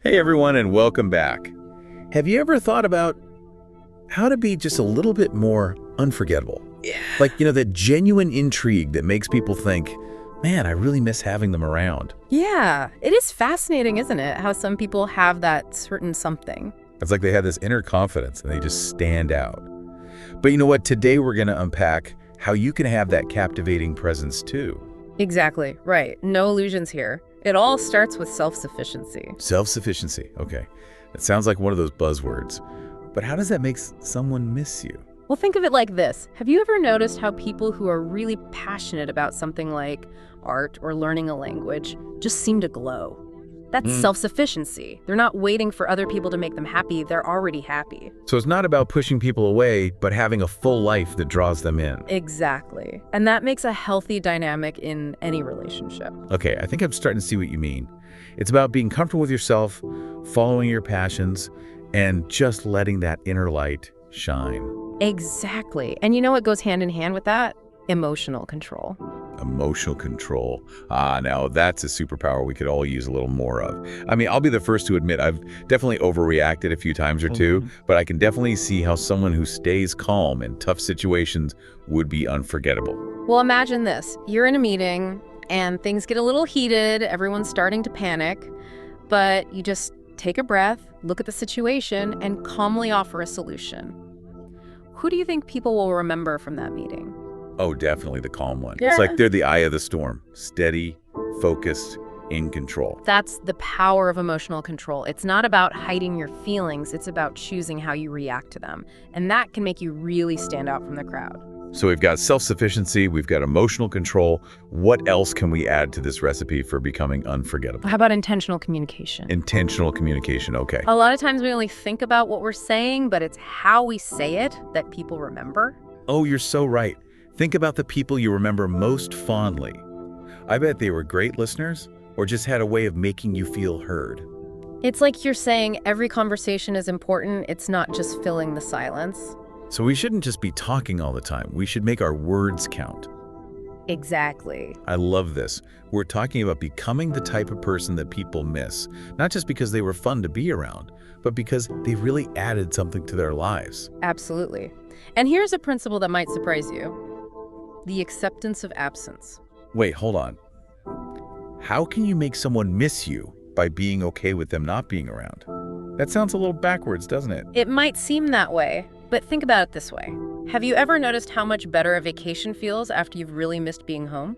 Hey everyone, and welcome back. Have you ever thought about how to be just a little bit more unforgettable? Yeah. Like, that genuine intrigue that makes people think, man, I really miss having them around. Yeah, it is fascinating, isn't it? How some people have that certain something. It's like they have this inner confidence and they just stand out. But you know what? Today we're going to unpack how you can have that captivating presence too. Exactly, right. No illusions here. It all starts with self-sufficiency. Self-sufficiency. Okay. That sounds like one of those buzzwords. But how does that make someone miss you? Well, think of it like this. Have you ever noticed how people who are really passionate about something like art or learning a language just seem to glow? That's self-sufficiency. They're not waiting for other people to make them happy. They're already happy. So it's not about pushing people away, but having a full life that draws them in. Exactly. And that makes a healthy dynamic in any relationship. Okay, I think I'm starting to see what you mean. It's about being comfortable with yourself, following your passions, and just letting that inner light shine. Exactly. And you know what goes hand in hand with that? Emotional control. Emotional control. Now that's a superpower we could all use a little more of. I mean, I'll be the first to admit I've definitely overreacted a few times or two, but I can definitely see how someone who stays calm in tough situations would be unforgettable. Well, imagine this. You're in a meeting and things get a little heated. Everyone's starting to panic, but you just take a breath, look at the situation, and calmly offer a solution. Who do you think people will remember from that meeting? Oh, definitely the calm one. Yeah. It's like they're the eye of the storm, steady, focused, in control. That's the power of emotional control. It's not about hiding your feelings. It's about choosing how you react to them. And that can make you really stand out from the crowd. So we've got self-sufficiency, we've got emotional control. What else can we add to this recipe for becoming unforgettable? How about intentional communication? Intentional communication, okay. A lot of times we only think about what we're saying, but it's how we say it that people remember. Oh, you're so right. Think about the people you remember most fondly. I bet they were great listeners or just had a way of making you feel heard. It's like you're saying every conversation is important. It's not just filling the silence. So we shouldn't just be talking all the time. We should make our words count. Exactly. I love this. We're talking about becoming the type of person that people miss, not just because they were fun to be around, but because they really added something to their lives. Absolutely. And here's a principle that might surprise you. The acceptance of absence. Wait, hold on. How can you make someone miss you by being okay with them not being around? That sounds a little backwards, doesn't it? It might seem that way, but think about it this way. Have you ever noticed how much better a vacation feels after you've really missed being home?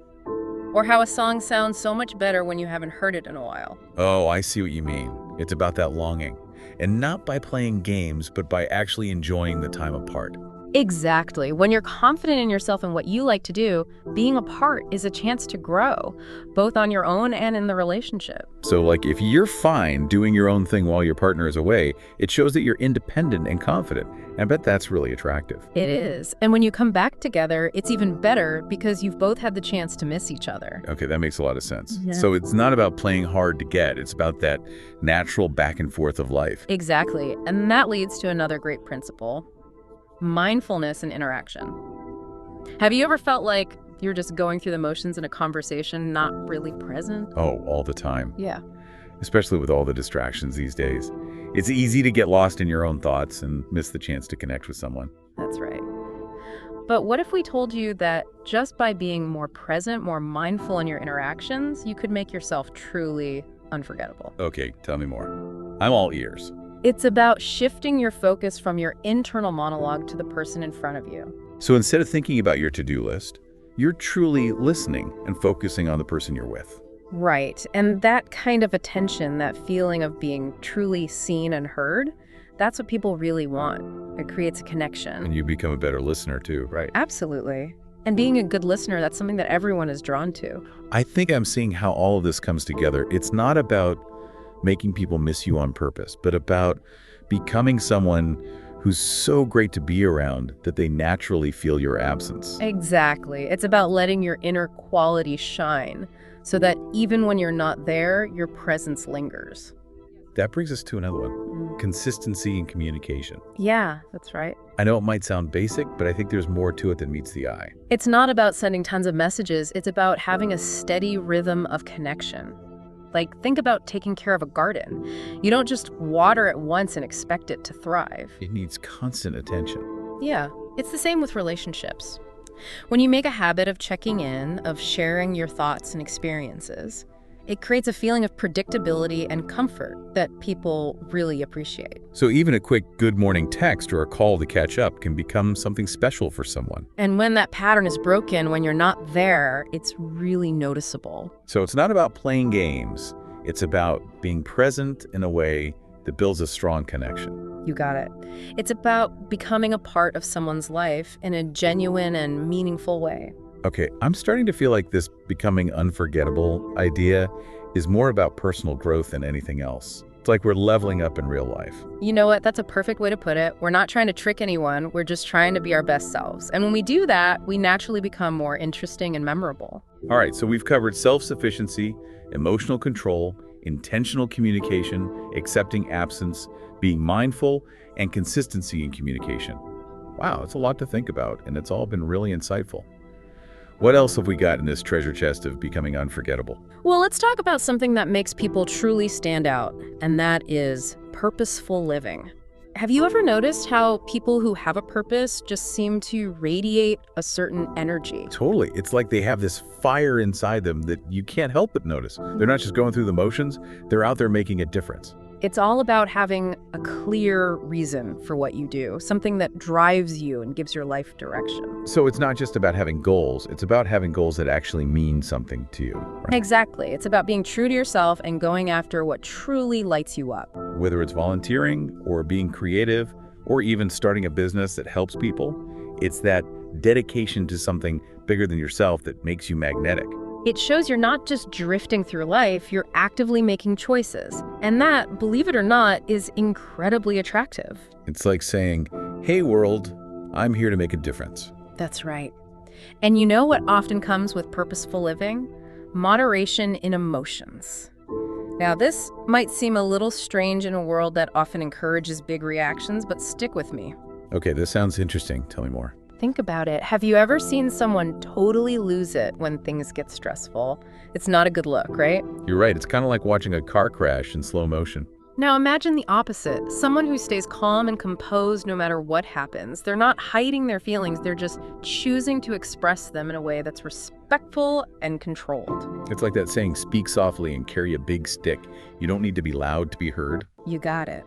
Or how a song sounds so much better when you haven't heard it in a while? Oh, I see what you mean. It's about that longing. And not by playing games, but by actually enjoying the time apart. Exactly. When you're confident in yourself and what you like to do, being apart is a chance to grow, both on your own and in the relationship. So like if you're fine doing your own thing while your partner is away, it shows that you're independent and confident. And I bet that's really attractive. It is. And when you come back together, it's even better because you've both had the chance to miss each other. Okay, that makes a lot of sense. Yeah. So it's not about playing hard to get. It's about that natural back and forth of life. Exactly. And that leads to another great principle. Mindfulness and interaction. Have you ever felt like you're just going through the motions in a conversation, not really present? Oh, all the time. Yeah. Especially with all the distractions these days. It's easy to get lost in your own thoughts and miss the chance to connect with someone. That's right. But what if we told you that just by being more present, more mindful in your interactions, you could make yourself truly unforgettable? Okay, tell me more. I'm all ears. It's about shifting your focus from your internal monologue to the person in front of you. So instead of thinking about your to-do list, you're truly listening and focusing on the person you're with. Right. And that kind of attention, that feeling of being truly seen and heard, that's what people really want. It creates a connection. And you become a better listener too, right? Absolutely. And being a good listener, that's something that everyone is drawn to. I think I'm seeing how all of this comes together. It's not about making people miss you on purpose, but about becoming someone who's so great to be around that they naturally feel your absence. Exactly. It's about letting your inner quality shine so that even when you're not there, your presence lingers. That brings us to another one, consistency in communication. Yeah, that's right. I know it might sound basic, but I think there's more to it than meets the eye. It's not about sending tons of messages. It's about having a steady rhythm of connection. Like, think about taking care of a garden. You don't just water it once and expect it to thrive. It needs constant attention. Yeah, it's the same with relationships. When you make a habit of checking in, of sharing your thoughts and experiences, it creates a feeling of predictability and comfort that people really appreciate. So even a quick good morning text or a call to catch up can become something special for someone. And when that pattern is broken, when you're not there, it's really noticeable. So it's not about playing games. It's about being present in a way that builds a strong connection. You got it. It's about becoming a part of someone's life in a genuine and meaningful way. Okay, I'm starting to feel like this becoming unforgettable idea is more about personal growth than anything else. It's like we're leveling up in real life. You know what? That's a perfect way to put it. We're not trying to trick anyone. We're just trying to be our best selves. And when we do that, we naturally become more interesting and memorable. All right, so we've covered self-sufficiency, emotional control, intentional communication, accepting absence, being mindful, and consistency in communication. Wow, it's a lot to think about, and it's all been really insightful. What else have we got in this treasure chest of becoming unforgettable? Well, let's talk about something that makes people truly stand out, and that is purposeful living. Have you ever noticed how people who have a purpose just seem to radiate a certain energy? Totally. It's like they have this fire inside them that you can't help but notice. They're not just going through the motions, they're out there making a difference. It's all about having a clear reason for what you do, something that drives you and gives your life direction. So it's not just about having goals, it's about having goals that actually mean something to you. Right? Exactly. It's about being true to yourself and going after what truly lights you up. Whether it's volunteering or being creative or even starting a business that helps people, it's that dedication to something bigger than yourself that makes you magnetic. It shows you're not just drifting through life, you're actively making choices. And that, believe it or not, is incredibly attractive. It's like saying, hey world, I'm here to make a difference. That's right. And you know what often comes with purposeful living? Moderation in emotions. Now, this might seem a little strange in a world that often encourages big reactions, but stick with me. Okay, this sounds interesting. Tell me more. Think about it. Have you ever seen someone totally lose it when things get stressful? It's not a good look, right? You're right. It's kind of like watching a car crash in slow motion. Now imagine the opposite. Someone who stays calm and composed no matter what happens. They're not hiding their feelings. They're just choosing to express them in a way that's respectful and controlled. It's like that saying, speak softly and carry a big stick. You don't need to be loud to be heard. You got it.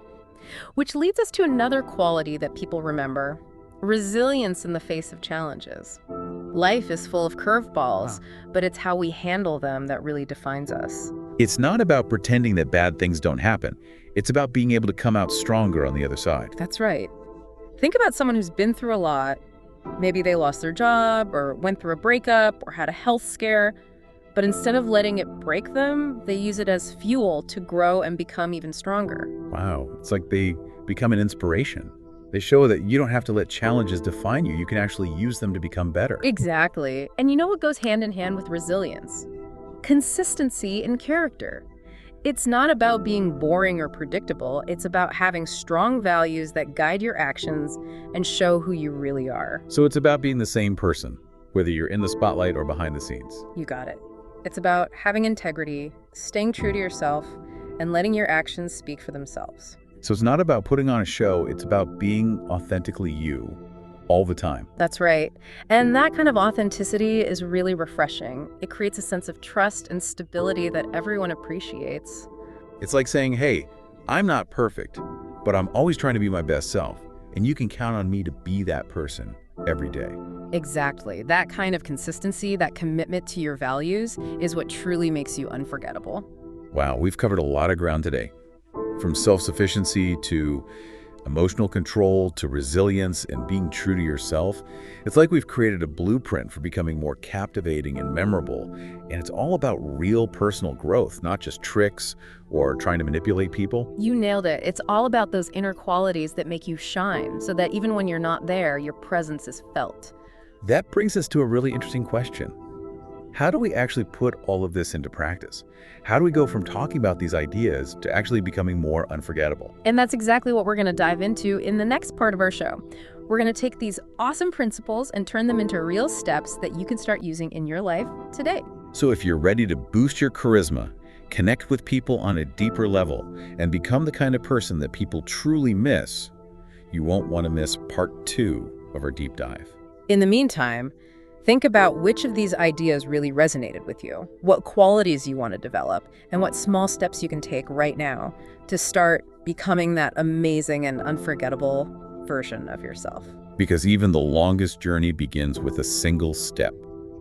Which leads us to another quality that people remember. Resilience in the face of challenges. Life is full of curveballs, but it's how we handle them that really defines us. It's not about pretending that bad things don't happen. It's about being able to come out stronger on the other side. That's right. Think about someone who's been through a lot. Maybe they lost their job or went through a breakup or had a health scare. But instead of letting it break them, they use it as fuel to grow and become even stronger. Wow, it's like they become an inspiration. They show that you don't have to let challenges define you. You can actually use them to become better. Exactly. And you know what goes hand in hand with resilience? Consistency in character. It's not about being boring or predictable. It's about having strong values that guide your actions and show who you really are. So it's about being the same person, whether you're in the spotlight or behind the scenes. You got it. It's about having integrity, staying true to yourself, and letting your actions speak for themselves. So it's not about putting on a show, it's about being authentically you all the time. That's right. And that kind of authenticity is really refreshing. It creates a sense of trust and stability that everyone appreciates. It's like saying, hey, I'm not perfect, but I'm always trying to be my best self, and you can count on me to be that person every day. Exactly. That kind of consistency, that commitment to your values is what truly makes you unforgettable. Wow, we've covered a lot of ground today. From self-sufficiency to emotional control to resilience and being true to yourself. It's like we've created a blueprint for becoming more captivating and memorable. And it's all about real personal growth, not just tricks or trying to manipulate people. You nailed it. It's all about those inner qualities that make you shine, so that even when you're not there, your presence is felt. That brings us to a really interesting question. How do we actually put all of this into practice? How do we go from talking about these ideas to actually becoming more unforgettable? And that's exactly what we're going to dive into in the next part of our show. We're going to take these awesome principles and turn them into real steps that you can start using in your life today. So if you're ready to boost your charisma, connect with people on a deeper level, and become the kind of person that people truly miss, you won't want to miss part 2 of our deep dive. In the meantime, think about which of these ideas really resonated with you, what qualities you want to develop, and what small steps you can take right now to start becoming that amazing and unforgettable version of yourself. Because even the longest journey begins with a single step,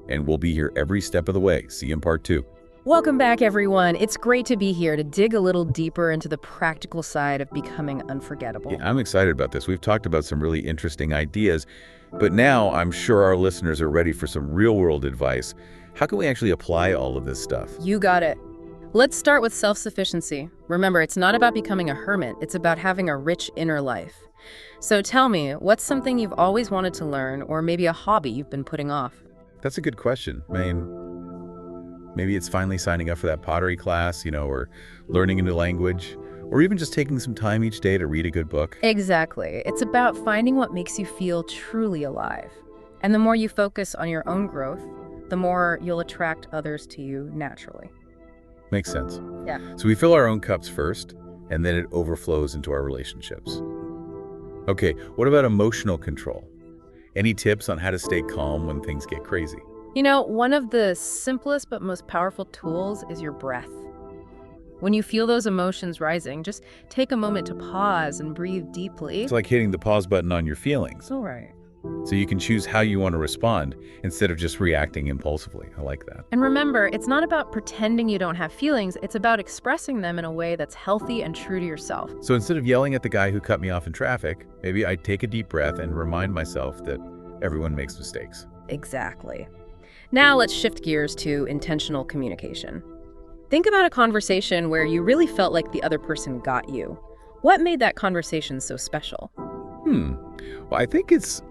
and we'll be here every step of the way. See you in part 2. Welcome back, everyone. It's great to be here to dig a little deeper into the practical side of becoming unforgettable. Yeah, I'm excited about this. We've talked about some really interesting ideas, but now I'm sure our listeners are ready for some real-world advice. How can we actually apply all of this stuff? You got it. Let's start with self-sufficiency. Remember, it's not about becoming a hermit. It's about having a rich inner life. So tell me, what's something you've always wanted to learn, or maybe a hobby you've been putting off? That's a good question. I mean, maybe it's finally signing up for that pottery class, or learning a new language, or even just taking some time each day to read a good book. Exactly. It's about finding what makes you feel truly alive. And the more you focus on your own growth, the more you'll attract others to you naturally. Makes sense. Yeah. So we fill our own cups first, and then it overflows into our relationships. Okay, what about emotional control? Any tips on how to stay calm when things get crazy? One of the simplest but most powerful tools is your breath. When you feel those emotions rising, just take a moment to pause and breathe deeply. It's like hitting the pause button on your feelings. All right. So you can choose how you want to respond instead of just reacting impulsively. I like that. And remember, it's not about pretending you don't have feelings. It's about expressing them in a way that's healthy and true to yourself. So instead of yelling at the guy who cut me off in traffic, maybe I take a deep breath and remind myself that everyone makes mistakes. Exactly. Now let's shift gears to intentional communication. Think about a conversation where you really felt like the other person got you. What made that conversation so special? Well, I think it's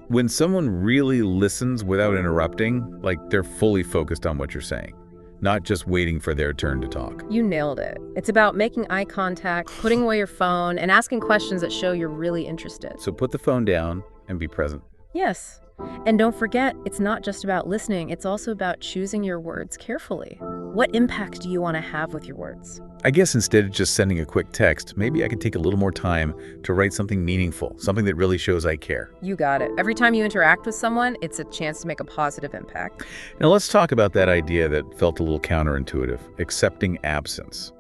when someone really listens without interrupting, like they're fully focused on what you're saying, not just waiting for their turn to talk. You nailed it. It's about making eye contact, putting away your phone, and asking questions that show you're really interested. So put the phone down and be present. Yes. And don't forget, it's not just about listening, it's also about choosing your words carefully. What impact do you want to have with your words? I guess instead of just sending a quick text, maybe I could take a little more time to write something meaningful, something that really shows I care. You got it. Every time you interact with someone, it's a chance to make a positive impact. Now let's talk about that idea that felt a little counterintuitive, accepting absence.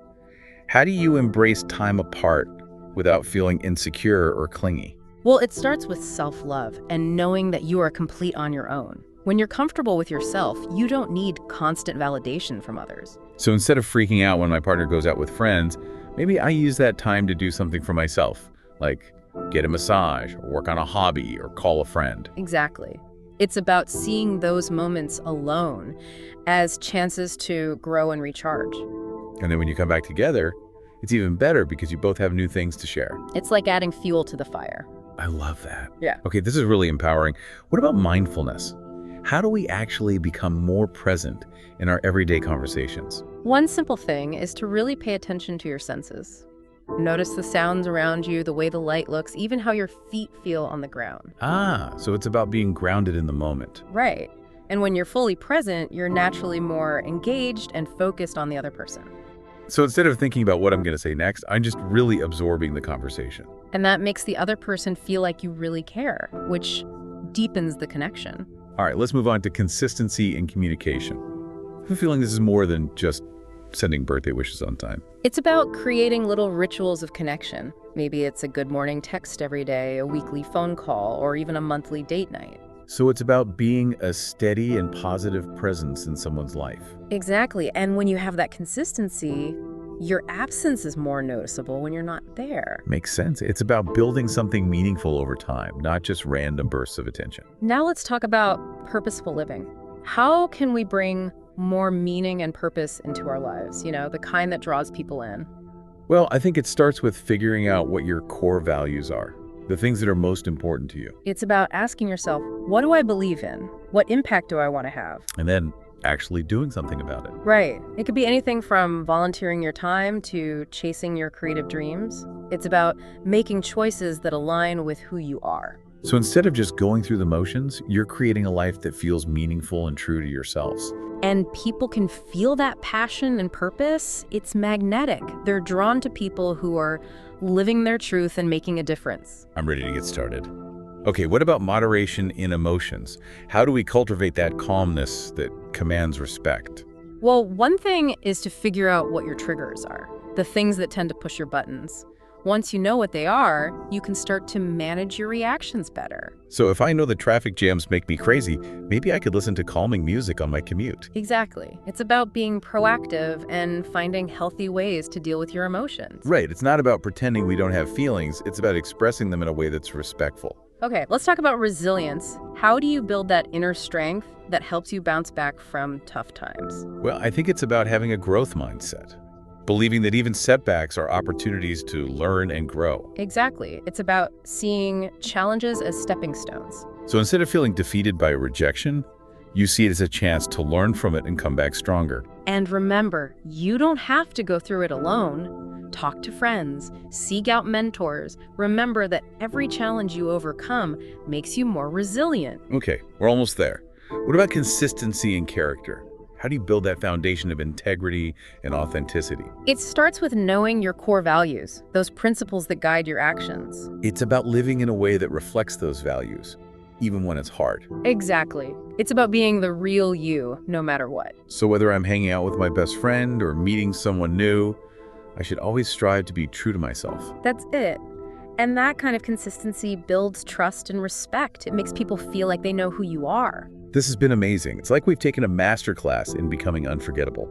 How do you embrace time apart without feeling insecure or clingy? Well, it starts with self-love and knowing that you are complete on your own. When you're comfortable with yourself, you don't need constant validation from others. So instead of freaking out when my partner goes out with friends, maybe I use that time to do something for myself, like get a massage, or work on a hobby, or call a friend. Exactly. It's about seeing those moments alone as chances to grow and recharge. And then when you come back together, it's even better because you both have new things to share. It's like adding fuel to the fire. I love that. Yeah. Okay, this is really empowering. What about mindfulness? How do we actually become more present in our everyday conversations? One simple thing is to really pay attention to your senses. Notice the sounds around you, the way the light looks, even how your feet feel on the ground. So it's about being grounded in the moment. Right. And when you're fully present, you're naturally more engaged and focused on the other person. So instead of thinking about what I'm going to say next, I'm just really absorbing the conversation. And that makes the other person feel like you really care, which deepens the connection. All right, let's move on to consistency in communication. I have a feeling this is more than just sending birthday wishes on time. It's about creating little rituals of connection. Maybe it's a good morning text every day, a weekly phone call, or even a monthly date night. So it's about being a steady and positive presence in someone's life. Exactly. And when you have that consistency, your absence is more noticeable when you're not there. Makes sense. It's about building something meaningful over time, not just random bursts of attention. Now let's talk about purposeful living. How can we bring more meaning and purpose into our lives? The kind that draws people in. Well, I think it starts with figuring out what your core values are, the things that are most important to you. It's about asking yourself, what do I believe in? What impact do I want to have? And then actually doing something about it. Right. It could be anything from volunteering your time to chasing your creative dreams. It's about making choices that align with who you are. So instead of just going through the motions, you're creating a life that feels meaningful and true to yourselves. And people can feel that passion and purpose. It's magnetic. They're drawn to people who are living their truth and making a difference. I'm ready to get started. Okay, what about moderation in emotions? How do we cultivate that calmness that commands respect? Well, one thing is to figure out what your triggers are, the things that tend to push your buttons. Once you know what they are, you can start to manage your reactions better. So if I know the traffic jams make me crazy, maybe I could listen to calming music on my commute. Exactly. It's about being proactive and finding healthy ways to deal with your emotions. Right, it's not about pretending we don't have feelings, it's about expressing them in a way that's respectful. Okay, let's talk about resilience. How do you build that inner strength that helps you bounce back from tough times? Well, I think it's about having a growth mindset, believing that even setbacks are opportunities to learn and grow. Exactly. It's about seeing challenges as stepping stones. So instead of feeling defeated by rejection, you see it as a chance to learn from it and come back stronger. And remember, you don't have to go through it alone. Talk to friends, seek out mentors. Remember that every challenge you overcome makes you more resilient. Okay, we're almost there. What about consistency and character? How do you build that foundation of integrity and authenticity? It starts with knowing your core values, those principles that guide your actions. It's about living in a way that reflects those values, even when it's hard. Exactly. It's about being the real you, no matter what. So whether I'm hanging out with my best friend or meeting someone new, I should always strive to be true to myself. That's it. And that kind of consistency builds trust and respect. It makes people feel like they know who you are. This has been amazing. It's like we've taken a master class in becoming unforgettable.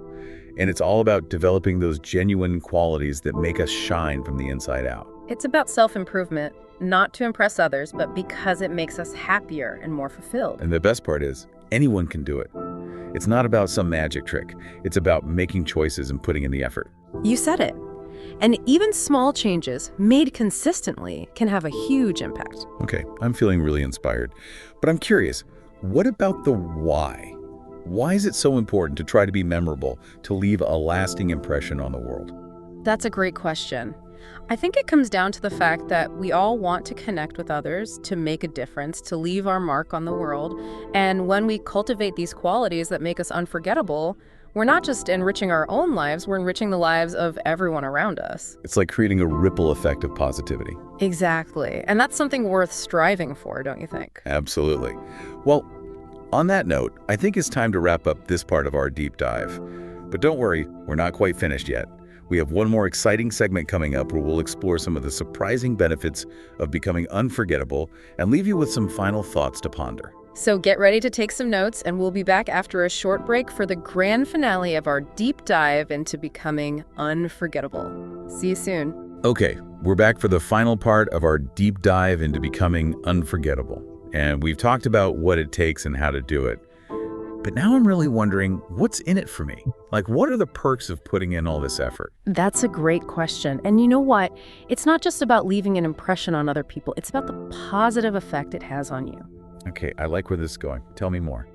And it's all about developing those genuine qualities that make us shine from the inside out. It's about self-improvement, not to impress others, but because it makes us happier and more fulfilled. And the best part is, anyone can do it. It's not about some magic trick. It's about making choices and putting in the effort. You said it. And even small changes made consistently can have a huge impact. Okay, I'm feeling really inspired. But I'm curious, what about the why? Why is it so important to try to be memorable, to leave a lasting impression on the world? That's a great question. I think it comes down to the fact that we all want to connect with others, to make a difference, to leave our mark on the world. And when we cultivate these qualities that make us unforgettable, we're not just enriching our own lives, we're enriching the lives of everyone around us. It's like creating a ripple effect of positivity. Exactly. And that's something worth striving for, don't you think? Absolutely. Well, on that note, I think it's time to wrap up this part of our deep dive. But don't worry, we're not quite finished yet. We have one more exciting segment coming up where we'll explore some of the surprising benefits of becoming unforgettable and leave you with some final thoughts to ponder. So get ready to take some notes, and we'll be back after a short break for the grand finale of our deep dive into becoming unforgettable. See you soon. Okay, we're back for the final part of our deep dive into becoming unforgettable. And we've talked about what it takes and how to do it. But now I'm really wondering, what's in it for me? Like, what are the perks of putting in all this effort? That's a great question. And you know what? It's not just about leaving an impression on other people. It's about the positive effect it has on you. Okay, I like where this is going. Tell me more.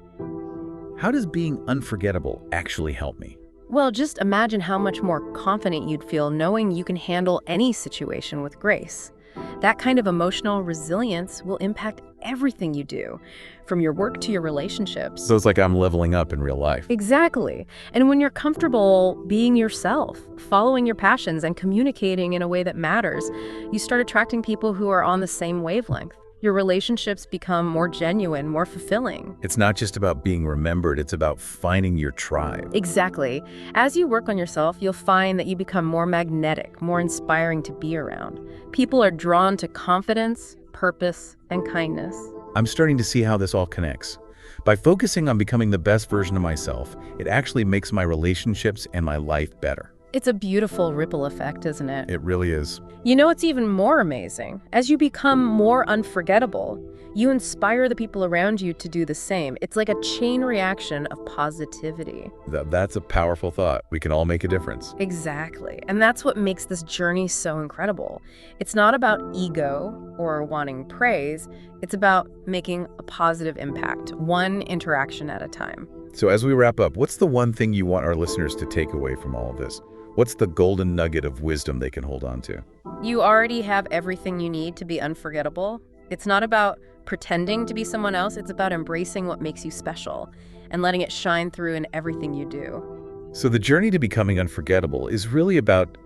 How does being unforgettable actually help me? Well, just imagine how much more confident you'd feel knowing you can handle any situation with grace. That kind of emotional resilience will impact everything you do, from your work to your relationships. So it's like I'm leveling up in real life. Exactly. And when you're comfortable being yourself, following your passions, and communicating in a way that matters, you start attracting people who are on the same wavelength. Your relationships become more genuine, more fulfilling. It's not just about being remembered, it's about finding your tribe. Exactly. As you work on yourself, you'll find that you become more magnetic, more inspiring to be around. People are drawn to confidence, purpose, and kindness. I'm starting to see how this all connects. By focusing on becoming the best version of myself, it actually makes my relationships and my life better. It's a beautiful ripple effect, isn't it? It really is. You know, it's even more amazing. As you become more unforgettable, you inspire the people around you to do the same. It's like a chain reaction of positivity. That's a powerful thought. We can all make a difference. Exactly. And that's what makes this journey so incredible. It's not about ego or wanting praise. It's about making a positive impact, one interaction at a time. So as we wrap up, what's the one thing you want our listeners to take away from all of this? What's the golden nugget of wisdom they can hold on to? You already have everything you need to be unforgettable. It's not about pretending to be someone else. It's about embracing what makes you special and letting it shine through in everything you do. So the journey to becoming unforgettable is really about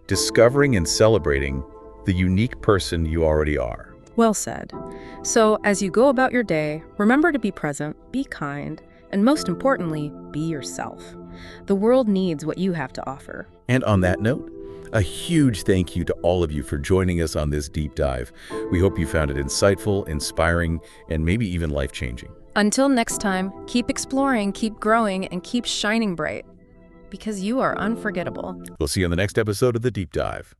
discovering and celebrating the unique person you already are. Well said. So as you go about your day, remember to be present, be kind, and most importantly, be yourself. The world needs what you have to offer. And on that note, a huge thank you to all of you for joining us on this deep dive. We hope you found it insightful, inspiring, and maybe even life-changing. Until next time, keep exploring, keep growing, and keep shining bright, because you are unforgettable. We'll see you on the next episode of The Deep Dive.